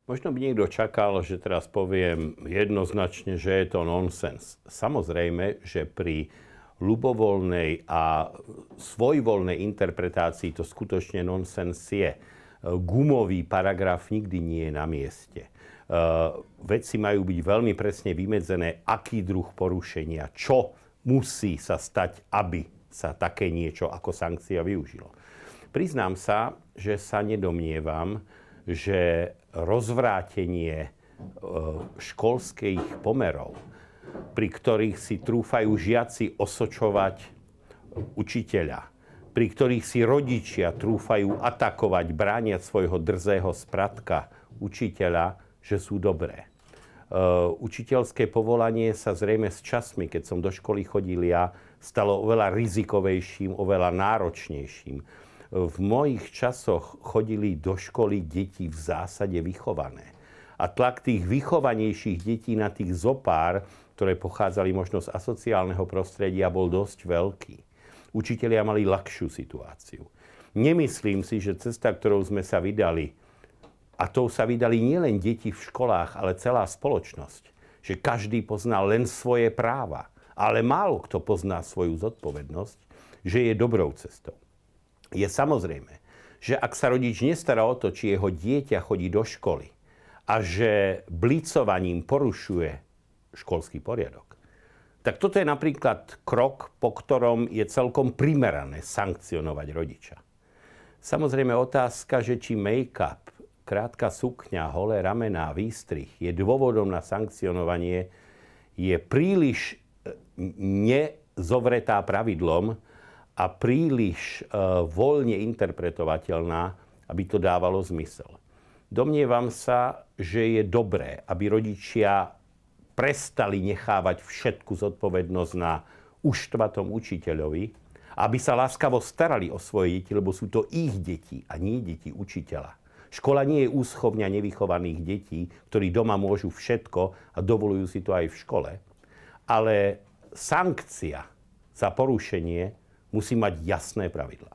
Možno by niekto čakal, že teraz poviem jednoznačne, že je to nonsens. Samozrejme, že pri ľubovoľnej a svojvoľnej interpretácii to skutočne nonsens je. Gumový paragraf nikdy nie je na mieste. Veci majú byť veľmi presne vymedzené, aký druh porušenia, čo musí sa stať, aby sa také niečo ako sankcia využilo. Priznám sa, že sa nedomnievam, že rozvrátenie školských pomerov, pri ktorých si trúfajú žiaci osočovať učiteľa, pri ktorých si rodičia trúfajú atakovať, brániať svojho drzého spratka učiteľa, že sú dobré. Učiteľské povolanie sa zrejme s časmi, keď som do školy chodil ja, stalo oveľa rizikovejším, oveľa náročnejším. V mojich časoch chodili do školy deti v zásade vychované. A tlak tých vychovanejších detí na tých zopár, ktoré pochádzali možno z asociálneho prostredia, bol dosť veľký. Učitelia mali ľahšiu situáciu. Nemyslím si, že cesta, ktorou sme sa vydali, a tou sa vydali nielen deti v školách, ale celá spoločnosť, že každý pozná len svoje práva, ale málo kto pozná svoju zodpovednosť, že je dobrou cestou. Je samozrejme, že ak sa rodič nestará o to, či jeho dieťa chodí do školy a že blicovaním porušuje školský poriadok, tak toto je napríklad krok, po ktorom je celkom primerané sankcionovať rodiča. Samozrejme otázka, že či make-up, krátka sukňa, holé ramená, výstrih je dôvodom na sankcionovanie, je príliš nezovretá pravidlom a príliš voľne interpretovateľná, aby to dávalo zmysel. Domnievam sa, že je dobré, aby rodičia prestali nechávať všetku zodpovednosť na uštvatom učiteľovi, aby sa láskavo starali o svoje deti, lebo sú to ich deti a nie deti učiteľa. Škola nie je úschovňa nevychovaných detí, ktorí doma môžu všetko a dovolujú si to aj v škole, ale sankcia za porušenie musí mať jasné pravidlá.